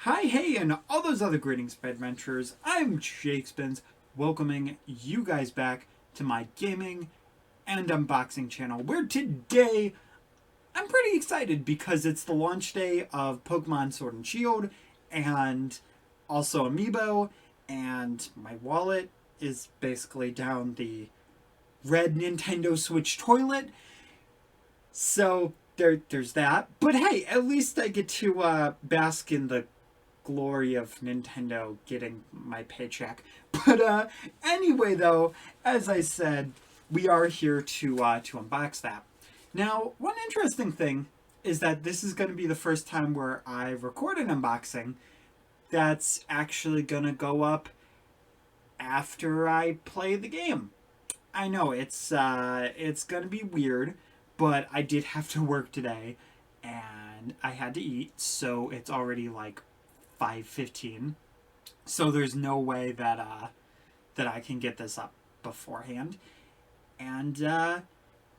Hi, hey, and all those other greetings, adventurers. I'm Shakespins, welcoming you guys back to my gaming and unboxing channel, where today I'm pretty excited because it's the launch day of Pokemon Sword and Shield and also Amiibo, and my wallet is basically down the red Nintendo Switch toilet. So there's that. But hey, at least I get to bask in the glory of Nintendo getting my paycheck. But anyway, though, as I said, we are here to unbox that. Now, one interesting thing is that this is going to be the first time where I record an unboxing that's actually going to go up after I play the game. I know it's going to be weird, but I did have to work today and I had to eat, so it's already like 5:15, so there's no way that I can get this up beforehand. And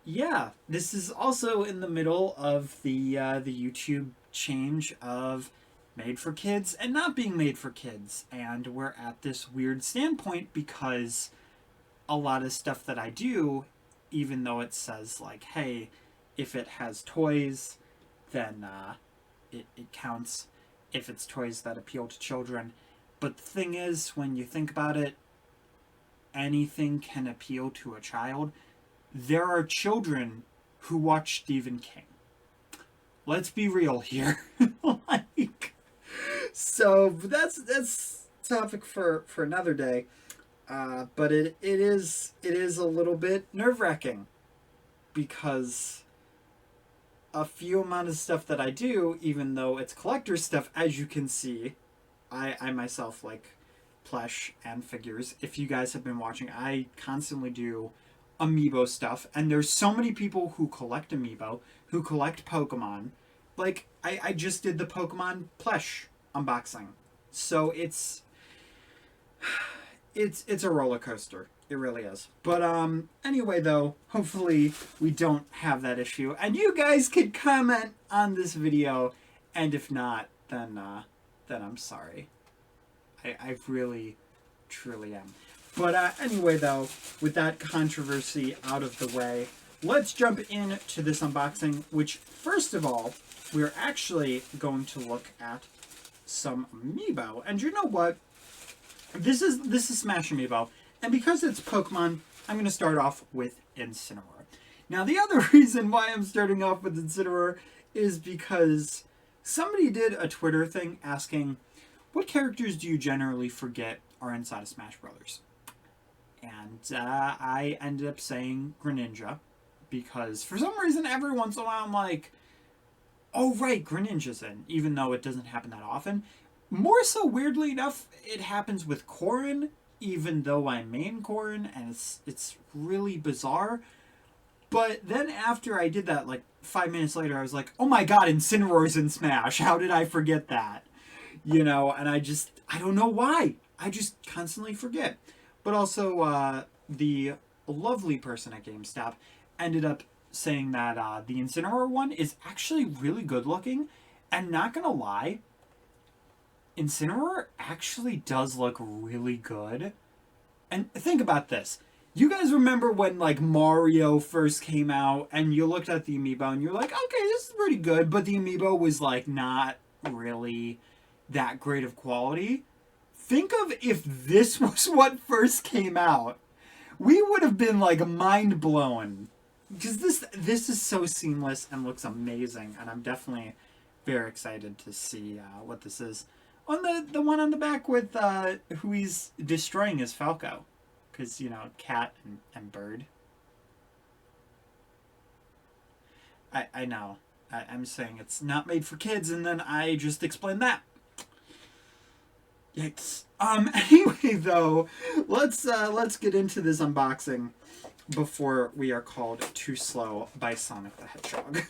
yeah, this is also in the middle of the YouTube change of made for kids and not being made for kids, and we're at this weird standpoint because a lot of stuff that I do, even though it says like, hey, if it has toys, then it counts if it's toys that appeal to children. But the thing is, when you think about it, anything can appeal to a child. There are children who watch Stephen King. Let's be real here. So that's topic for another day. But it is a little bit nerve-wracking because a few amount of stuff that I do, even though it's collector stuff, as you can see, I myself like plush and figures. If you guys have been watching, I constantly do Amiibo stuff, and there's so many people who collect Amiibo, who collect Pokemon. Like, I just did the Pokemon plush unboxing. So it's a roller coaster. It really is. But anyway, though, hopefully we don't have that issue, and you guys can comment on this video. And if not, then I'm sorry. I really, truly am. But anyway, though, with that controversy out of the way, let's jump into this unboxing. Which, first of all, we're actually going to look at some Amiibo, and you know what? This is Smash Amiibo. And because it's Pokemon, I'm going to start off with Incineroar. Now, the other reason why I'm starting off with Incineroar is because somebody did a Twitter thing asking, what characters do you generally forget are inside of Smash Brothers? And I ended up saying Greninja, because for some reason every once in a while I'm like, oh right, Greninja's in, even though it doesn't happen that often. More so, weirdly enough, it happens with Corrin, even though I main Corrin, and it's really bizarre. But then after I did that, like 5 minutes later, I was like, oh my god, Incineroar's in Smash. How did I forget that? You know, and I don't know why. I just constantly forget. But also, the lovely person at GameStop ended up saying that the Incineroar one is actually really good looking. And not gonna lie, Incineroar actually does look really good. And think about this. You guys remember when like Mario first came out and you looked at the Amiibo and you're like, okay, this is pretty good, but the Amiibo was like not really that great of quality? Think of if this was what first came out. We would have been like mind blown. Because this is so seamless and looks amazing, and I'm definitely very excited to see what this is. On the one on the back with who he's destroying is Falco. Because, you know, cat and bird. I know. I'm saying it's not made for kids, and then I just explained that. Yikes. Anyway, though, let's get into this unboxing before we are called too slow by Sonic the Hedgehog.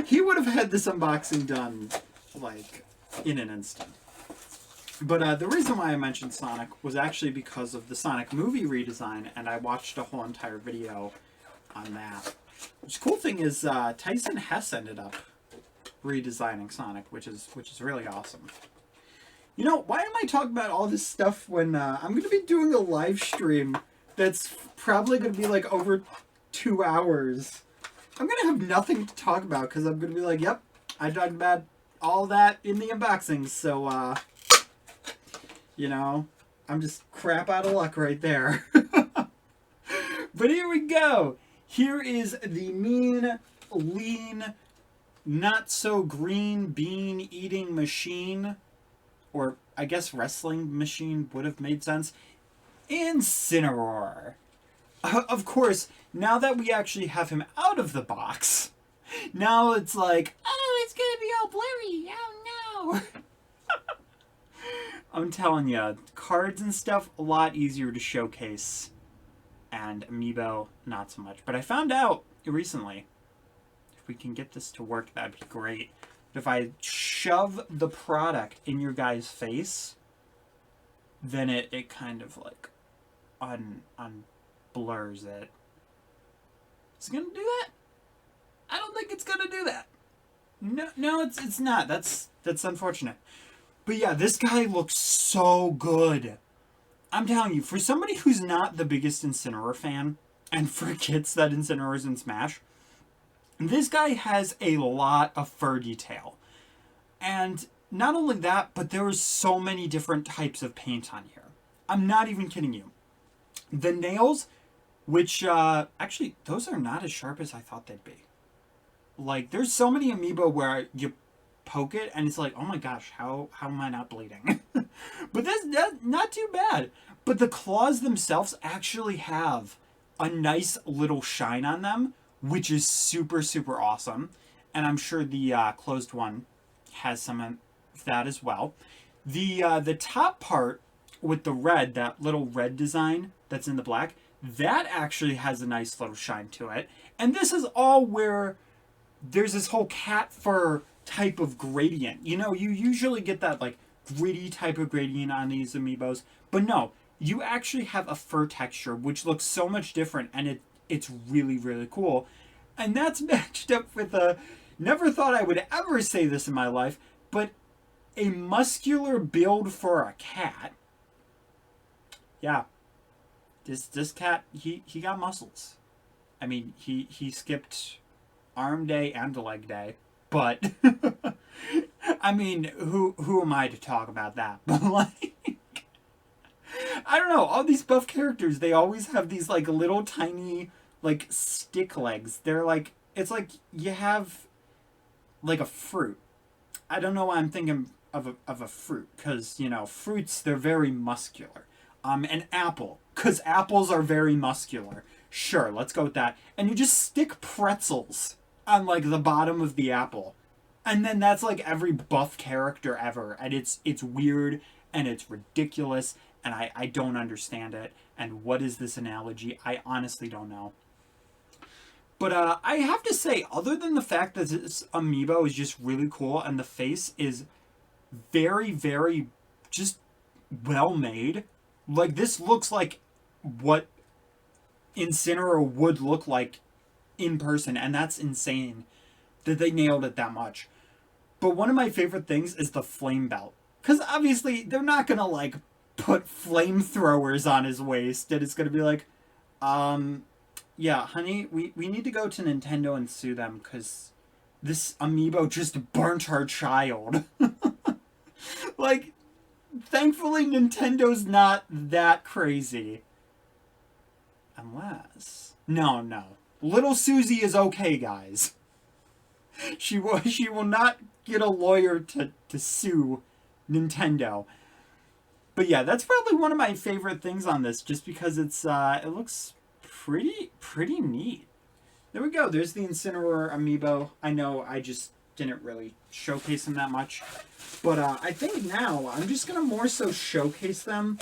He would have had this unboxing done, like, in an instant. But the reason why I mentioned Sonic was actually because of the Sonic movie redesign, and I watched a whole entire video on that. Which cool thing is Tyson Hess ended up redesigning Sonic, which is really awesome. You know, why am I talking about all this stuff when I'm going to be doing a live stream that's probably going to be like over 2 hours? I'm going to have nothing to talk about because I'm going to be like, yep, I talked about all that in the unboxing, so, you know, I'm just crap out of luck right there. But here we go. Here is the mean, lean, not so green bean eating machine, or I guess wrestling machine would have made sense. Incineroar. Of course, now that we actually have him out of the box, now it's like, oh, it's gonna be all blurry. Oh no. I'm telling you, cards and stuff a lot easier to showcase, and Amiibo not so much. But I found out recently, if we can get this to work, that'd be great. If I shove the product in your guy's face, then it kind of like blurs it. Is it gonna do that? I don't think it's gonna do that. No, it's not. That's unfortunate. But yeah, this guy looks so good. I'm telling you, for somebody who's not the biggest Incineroar fan, and forgets that Incineroar's in Smash, this guy has a lot of fur detail. And not only that, but there are so many different types of paint on here. I'm not even kidding you. The nails, which, actually, those are not as sharp as I thought they'd be. Like, there's so many Amiibo where you poke it and it's like, oh my gosh, how am I not bleeding? But that's not too bad. But the claws themselves actually have a nice little shine on them, which is super, super awesome. And I'm sure the closed one has some of that as well. The top part with the red, that little red design that's in the black, that actually has a nice little shine to it. And this is all where there's this whole cat fur type of gradient. You know, you usually get that like gritty type of gradient on these Amiibos, but no, you actually have a fur texture which looks so much different, and it's really, really cool. And that's matched up with a, never thought I would ever say this in my life, but a muscular build for a cat. Yeah, this cat, he got muscles. I mean, he skipped arm day and leg day, but I mean, who am I to talk about that? But like, I don't know, all these buff characters, they always have these like little tiny like stick legs. They're like, it's like you have like a fruit. I don't know why I'm thinking of a fruit, because, you know, fruits, they're very muscular. An apple, because apples are very muscular. Sure, let's go with that. And you just stick pretzels on like the bottom of the apple, and then that's like every buff character ever, and it's weird and it's ridiculous, and I don't understand it. And what is this analogy? I honestly don't know. But I have to say, other than the fact that this Amiibo is just really cool and the face is very, very just well made, like this looks like what Incineroar would look like in person, and that's insane that they nailed it that much. But one of my favorite things is the flame belt, because obviously they're not gonna like put flamethrowers on his waist, and it's gonna be like, yeah, honey, we need to go to Nintendo and sue them because this Amiibo just burnt our child. Like, thankfully Nintendo's not that crazy. Unless... No. Little Susie is okay, guys. She will not get a lawyer to sue Nintendo. But yeah, that's probably one of my favorite things on this, just because it looks pretty neat. There we go. There's the Incineroar Amiibo. I know I just didn't really showcase them that much, but I think now I'm just gonna more so showcase them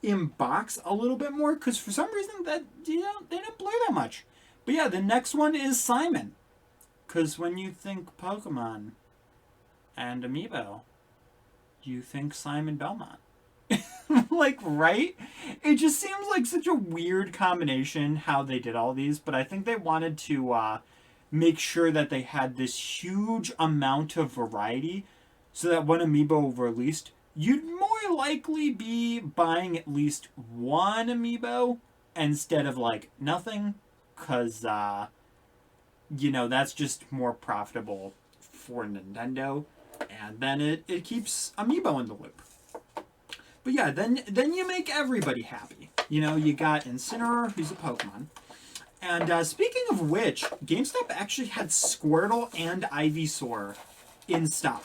in box a little bit more, because for some reason that they don't blur that much. But yeah, the next one is Simon, because when you think Pokemon and Amiibo, you think Simon Belmont. Like, right? It just seems like such a weird combination how they did all these, but I think they wanted to make sure that they had this huge amount of variety so that when Amiibo released, you'd more likely be buying at least one Amiibo instead of like nothing, because you know, that's just more profitable for Nintendo, and then it keeps Amiibo in the loop. But yeah, then you make everybody happy. You know, you got Incineroar, who's a Pokemon. And speaking of which, GameStop actually had Squirtle and Ivysaur in stock,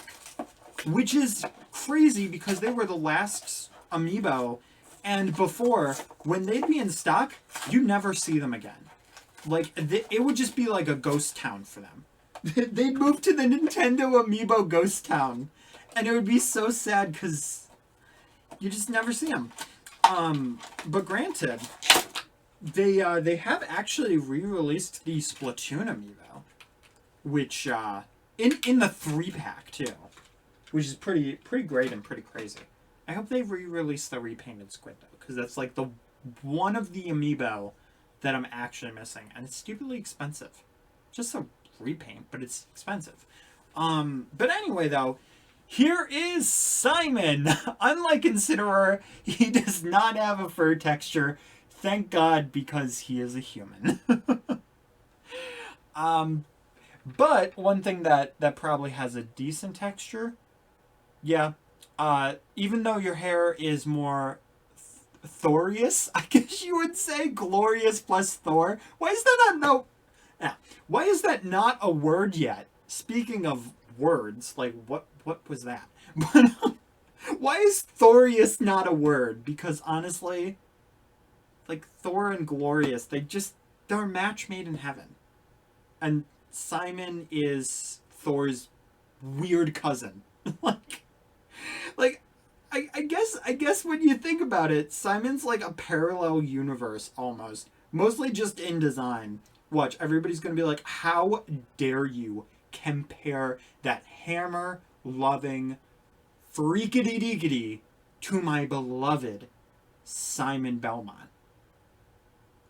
which is crazy because they were the last Amiibo, and before, when they'd be in stock, you never see them again. Like, it would just be like a ghost town for them. They'd move to the Nintendo Amiibo ghost town, and it would be so sad because you just never see them. But granted, they have actually re-released the Splatoon Amiibo, which in the 3-pack too, which is pretty great and pretty crazy. I hope they re-release the repainted squid though, because that's like the one of the Amiibo that I'm actually missing, and it's stupidly expensive. Just a repaint, but it's expensive. But anyway though, here is Simon. Unlike Incineroar, he does not have a fur texture. Thank God, because he is a human. But one thing that probably has a decent texture, yeah, even though your hair is more Thorious, I guess you would say, glorious plus Thor. Why is that not Why is that not a word yet? Speaking of words, like what was that? But why is Thorious not a word? Because honestly, like Thor and Glorious, they're a match made in heaven. And Simon is Thor's weird cousin. like I guess when you think about it, Simon's like a parallel universe almost. Mostly just in design. Watch, everybody's gonna be like, how dare you compare that hammer-loving freakity-deekity to my beloved Simon Belmont.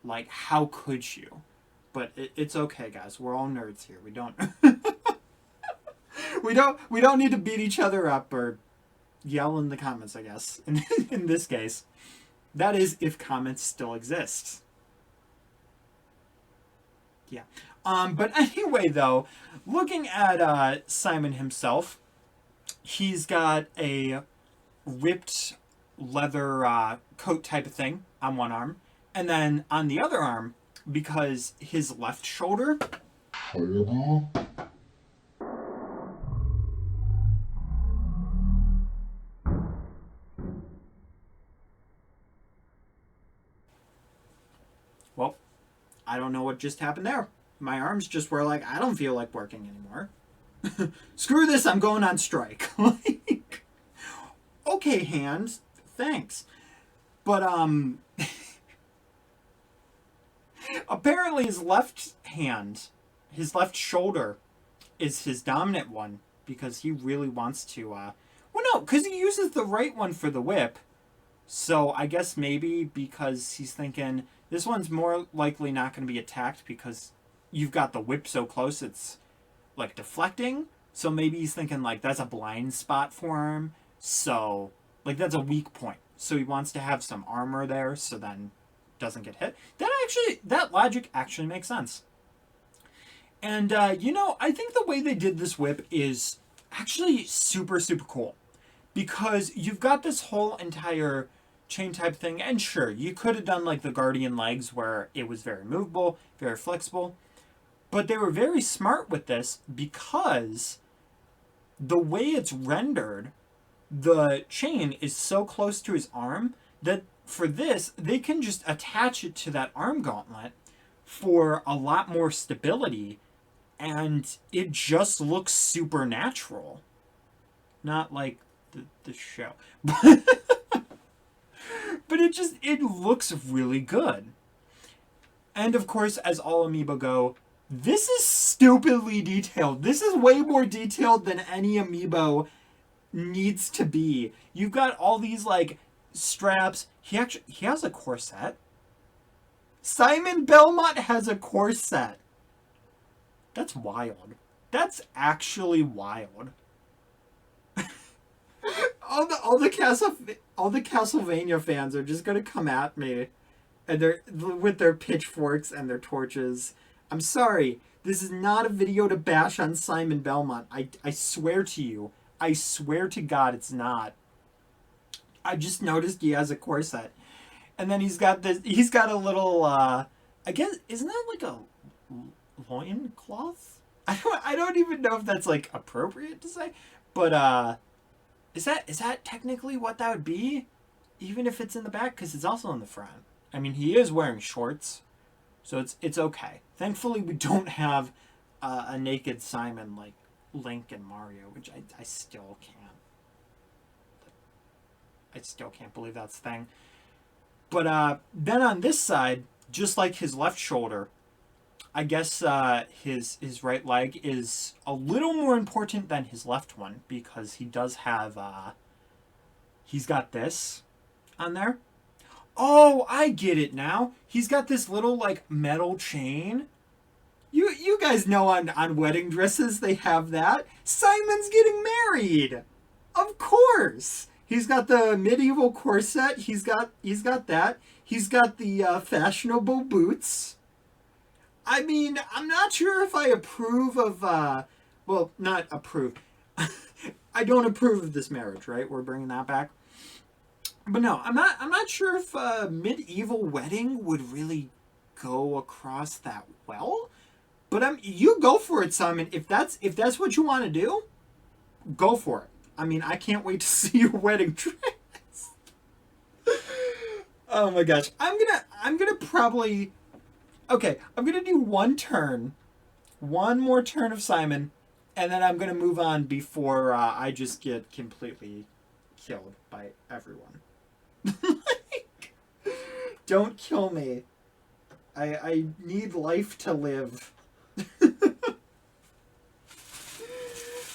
Like, how could you? But it's okay, guys. We're all nerds here. We don't we don't need to beat each other up or yell in the comments, I guess. In this case. That is, if comments still exist. Yeah. But anyway, though, looking at Simon himself, he's got a ripped leather coat type of thing on one arm. And then on the other arm, because his left shoulder... Well, I don't know what just happened there. My arms just were like, I don't feel like working anymore. Screw this, I'm going on strike. Like, okay, hands, thanks. But, apparently his left hand, his left shoulder, is his dominant one, because he really wants to, well, no, because he uses the right one for the whip. So I guess maybe because he's thinking, this one's more likely not going to be attacked because you've got the whip so close it's, like, deflecting. So maybe he's thinking, like, that's a blind spot for him. So, like, that's a weak point. So he wants to have some armor there so then doesn't get hit. That logic actually makes sense. And, you know, I think the way they did this whip is actually super, super cool. Because you've got this whole entire chain type thing, and sure, you could have done like the Guardian legs where it was very movable, very flexible, but they were very smart with this because the way it's rendered, the chain is so close to his arm that for this, they can just attach it to that arm gauntlet for a lot more stability, and it just looks supernatural. Not like the show. But it looks really good. And of course, as all Amiibo go, this is stupidly detailed. This is way more detailed than any Amiibo needs to be. You've got all these, like, straps. He has a corset. Simon Belmont has a corset. That's wild. That's actually wild. all the Castlevania fans are just gonna come at me, and they're with their pitchforks and their torches. I'm sorry. This is not a video to bash on Simon Belmont. I swear to you. I swear to God it's not. I just noticed he has a corset. And then he's got a little, I guess, isn't that like a loincloth? I don't even know if that's like appropriate to say. But, is that technically what that would be? Even if it's in the back? Because it's also in the front. I mean, he is wearing shorts. So it's okay. Thankfully, we don't have a naked Simon like Link and Mario, which I still can't. I still can't believe that's a thing. But then on this side, just like his left shoulder, I guess his right leg is a little more important than his left one because he does have he's got this on there. Oh, I get it now. He's got this little, like, metal chain. You guys know on wedding dresses they have that. Simon's getting married. Of course. He's got the medieval corset. He's got that. He's got the fashionable boots. I mean, I'm not sure if I approve of, well, not approve. I don't approve of this marriage, right? We're bringing that back. But no, I'm not sure if a medieval wedding would really go across that well. But you go for it, Simon. If that's what you want to do, go for it. I mean, I can't wait to see your wedding dress. Oh my gosh. I'm gonna probably, okay, I'm gonna do one more turn of Simon, and then I'm gonna move on before I just get completely killed by everyone. Don't kill me. I need life to live.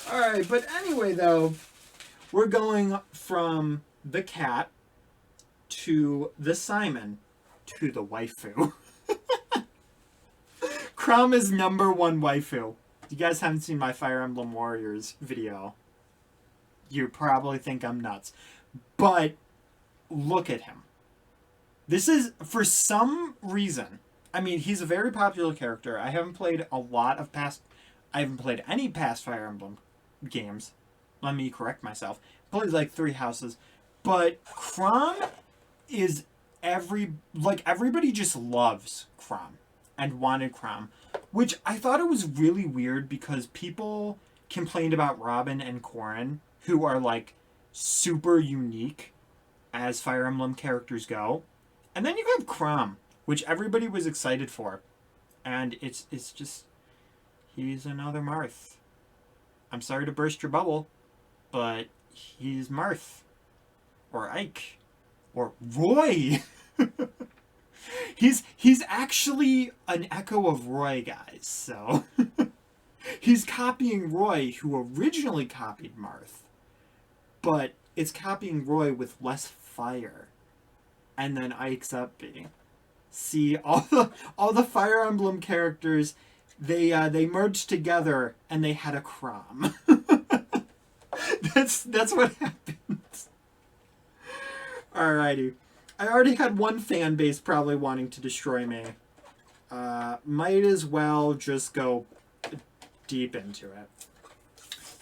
Alright, but anyway though, we're going from the cat to the Simon to the waifu. Chrom is #1 waifu. If you guys haven't seen my Fire Emblem Warriors video, you probably think I'm nuts. But look at him. This is, for some reason, I mean, he's a very popular character. I haven't played any past Fire Emblem games. Let me correct myself. Played like 3 houses. But Chrom is everybody just loves Chrom and wanted Chrom. Which I thought it was really weird because people complained about Robin and Corrin, who are like super unique as Fire Emblem characters go. And then you have Chrom, which everybody was excited for. And it's just, he's another Marth. I'm sorry to burst your bubble, but he's Marth. Or Ike. Or Roy. He's actually an echo of Roy, guys. So he's copying Roy, who originally copied Marth. But it's copying Roy with less fire. And then Ike's upbeat. See, all the Fire Emblem characters, they merged together and they had a Chrom. That's what happens. Alrighty. I already had one fan base probably wanting to destroy me. Might as well just go deep into it.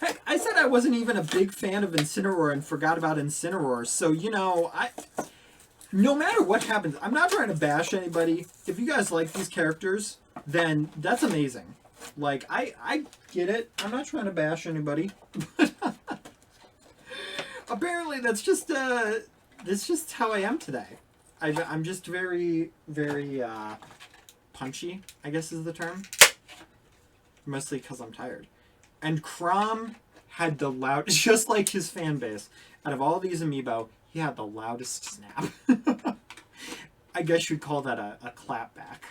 Heck, I said I wasn't even a big fan of Incineroar and forgot about Incineroar. So, you know, no matter what happens, I'm not trying to bash anybody. If you guys like these characters, then that's amazing. Like, I get it. I'm not trying to bash anybody. Apparently, that's just how I am today. I'm just very, very punchy, I guess is the term. Mostly because I'm tired. And Chrom had the loudest, just like his fan base, out of all these amiibo, he had the loudest snap. I guess you'd call that a clap back.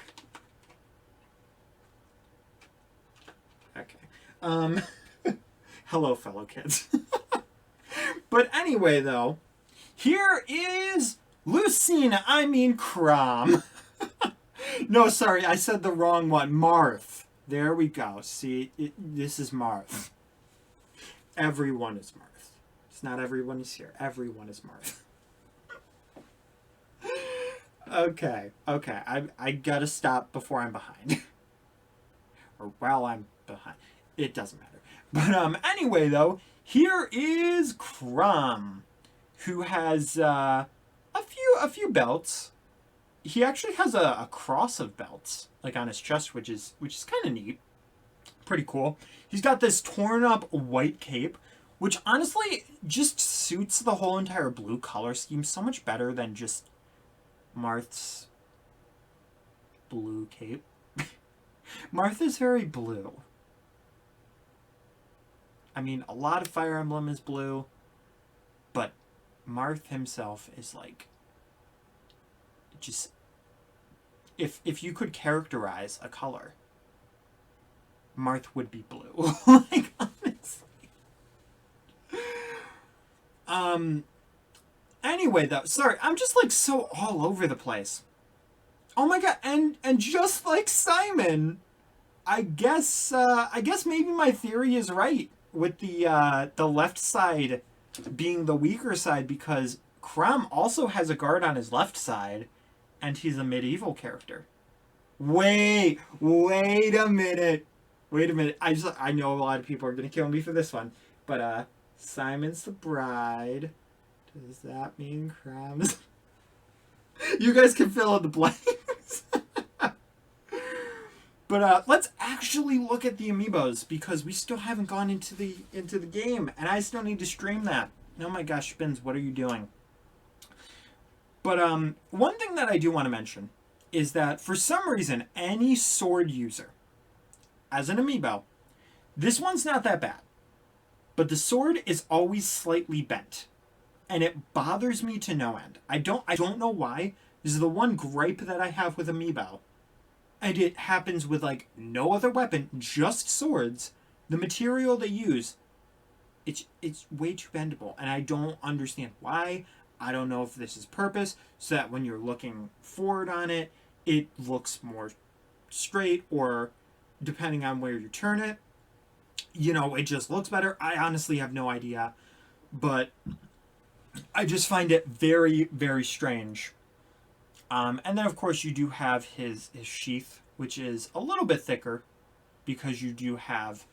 Okay. Hello, fellow kids. But anyway, though, here is Chrom. No, sorry, I said the wrong one. Marth. There we go. See, this is Marth. Everyone is Marth. It's not everyone is here. Everyone is Marth. Okay. I gotta stop before I'm behind. Or while I'm behind. It doesn't matter. But anyway, though, here is Chrom, who has a few belts. He actually has a cross of belts, like on his chest, which is kind of neat. Pretty cool. He's got this torn up white cape, which honestly just suits the whole entire blue color scheme so much better than just Marth's blue cape. Marth is very blue. I mean, a lot of Fire Emblem is blue, but Marth himself is like, just, if you could characterize a color, Marth would be blue. Like, honestly. Anyway, though, sorry, I'm just like so all over the place. Oh my god, and just like Simon, I guess maybe my theory is right with the left side being the weaker side, because Chrom also has a guard on his left side, and he's a medieval character. Wait a minute. I know a lot of people are gonna kill me for this one, but Simon's the bride. Does that mean Chrom's? You guys can fill in the blanks. But let's actually look at the amiibos, because we still haven't gone into the game, and I still need to stream that. Oh my gosh, Spins, what are you doing? But one thing that I do want to mention is that for some reason, any sword user, as an amiibo, this one's not that bad, but the sword is always slightly bent, and it bothers me to no end. I don't know why. This is the one gripe that I have with amiibo. And it happens with, like, no other weapon, just swords. The material they use, it's way too bendable. And I don't understand why. I don't know if this is purpose, so that when you're looking forward on it, it looks more straight, or depending on where you turn it, you know, it just looks better. I honestly have no idea. But I just find it very, very strange. And then, of course, you do have his sheath, which is a little bit thicker, because you do have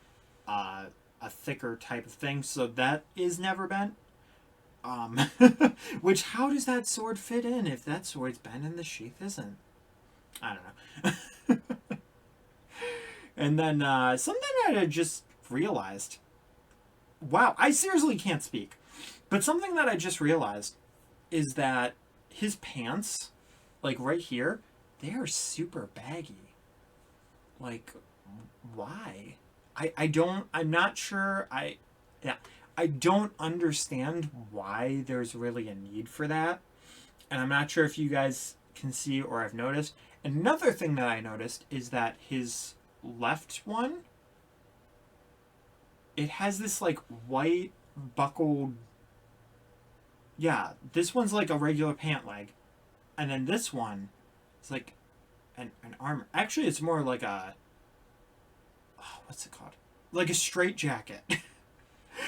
a thicker type of thing, so that is never bent. Which, how does that sword fit in if that sword's bent and the sheath isn't? I don't know. And then something that I just realized. Wow, I seriously can't speak. But something that I just realized is that his pants, like right here, they are super baggy. Like, why? I'm not sure. I don't understand why there's really a need for that. And I'm not sure if you guys can see or have noticed. Another thing that I noticed is that his left one, it has this like white buckled, yeah, this one's like a regular pant leg. And then this one is like an armor. Actually, it's more like a, what's it called? Like a straitjacket.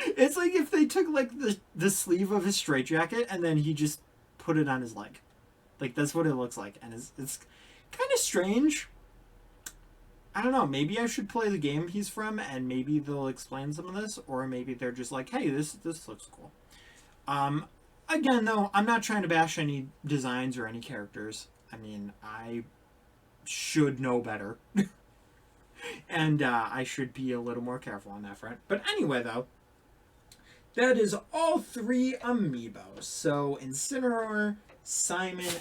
It's like if they took like the sleeve of his straitjacket and then he just put it on his leg. Like, that's what it looks like. And it's kind of strange. I don't know. Maybe I should play the game he's from, and maybe they'll explain some of this. Or maybe they're just like, hey, this looks cool. Again, though, I'm not trying to bash any designs or any characters. I mean, I should know better. And I should be a little more careful on that front. But anyway, though, that is all 3 amiibos. So, Incineroar, Simon,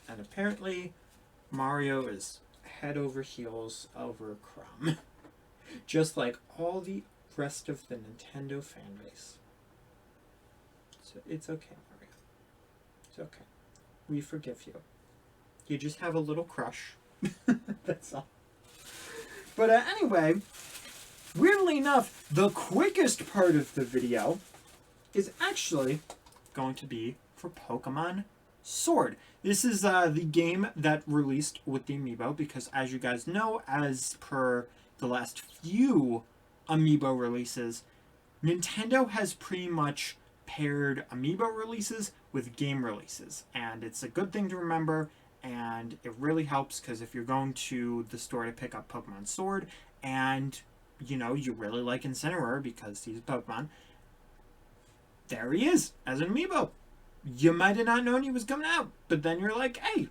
and apparently Mario is head over heels over Chrom. Just like all the rest of the Nintendo fan base. So it's okay, Mario. It's okay. We forgive you. You just have a little crush. That's all. But anyway, weirdly enough, the quickest part of the video is actually going to be for Pokemon Sword. This is the game that released with the Amiibo because, as you guys know, as per the last few Amiibo releases, Nintendo has pretty much paired Amiibo releases with game releases, and it's a good thing to remember, and it really helps because if you're going to the store to pick up Pokemon Sword and you really like Incineroar because he's Pokemon, there he is as an Amiibo. You might have not known he was coming out, but then you're like, hey,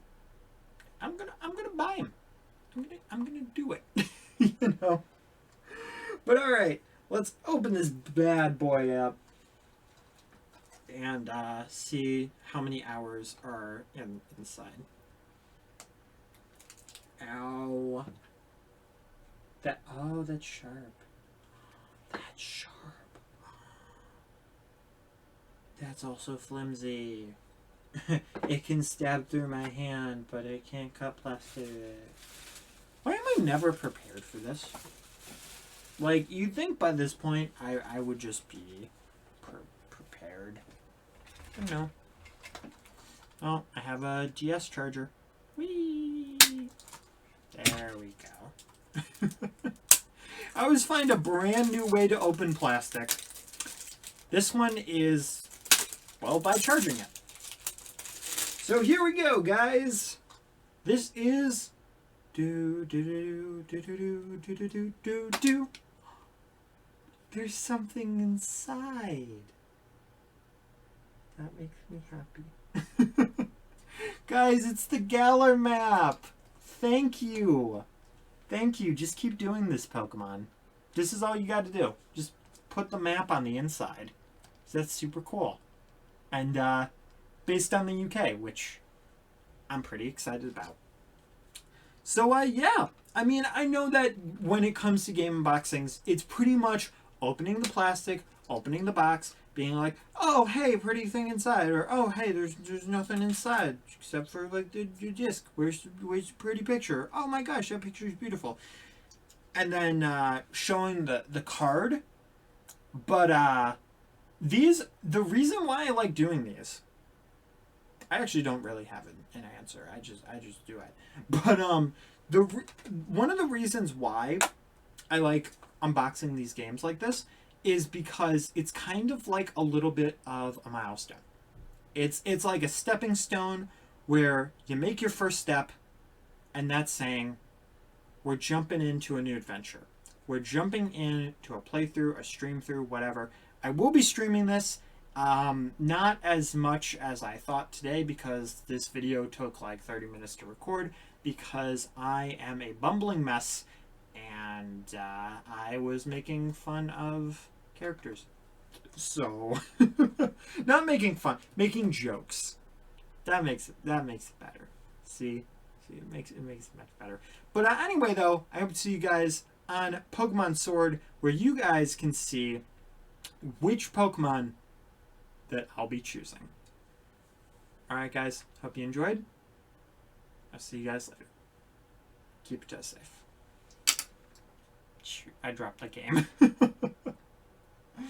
I'm gonna buy him. I'm gonna do it. But all right, let's open this bad boy up and see how many hours are inside. Ow. That's sharp. That's sharp. That's also flimsy. It can stab through my hand, but it can't cut plastic. Why am I never prepared for this? Like, you'd think by this point I would just be prepared. But no. Oh, I have a DS charger. Whee! There we go. I always find a brand new way to open plastic. This one is, well, by charging it. So here we go, guys. This is There's something inside. That makes me happy. Guys, it's the Galar map. Thank you. Thank you. Just keep doing this, Pokemon. This is all you got to do. Just put the map on the inside. So that's super cool. And based on the UK, which I'm pretty excited about. So, yeah. I mean, I know that when it comes to game unboxings, it's pretty much opening the plastic, opening the box, being like, oh, hey, pretty thing inside. Or, oh, hey, there's nothing inside except for, like, the disc. Where's the pretty picture? Oh, my gosh, that picture is beautiful. And then showing the card. But the reason why I like doing these, I actually don't really have an answer. I just do it. But one of the reasons why I like unboxing these games like this is because it's kind of like a little bit of a milestone. It's like a stepping stone where you make your first step, and that's saying we're jumping into a new adventure. We're jumping into a playthrough, a stream through, whatever. I will be streaming this. Not as much as I thought today because this video took like 30 minutes to record because I am a bumbling mess and I was making fun of characters. So, not making fun, making jokes. That makes it better. See, it makes it much better. But anyway, though, I hope to see you guys on Pokemon Sword, where you guys can see which Pokemon that I'll be choosing. Alright, guys. Hope you enjoyed. I'll see you guys later. Keep it safe. Shoot, I dropped the game.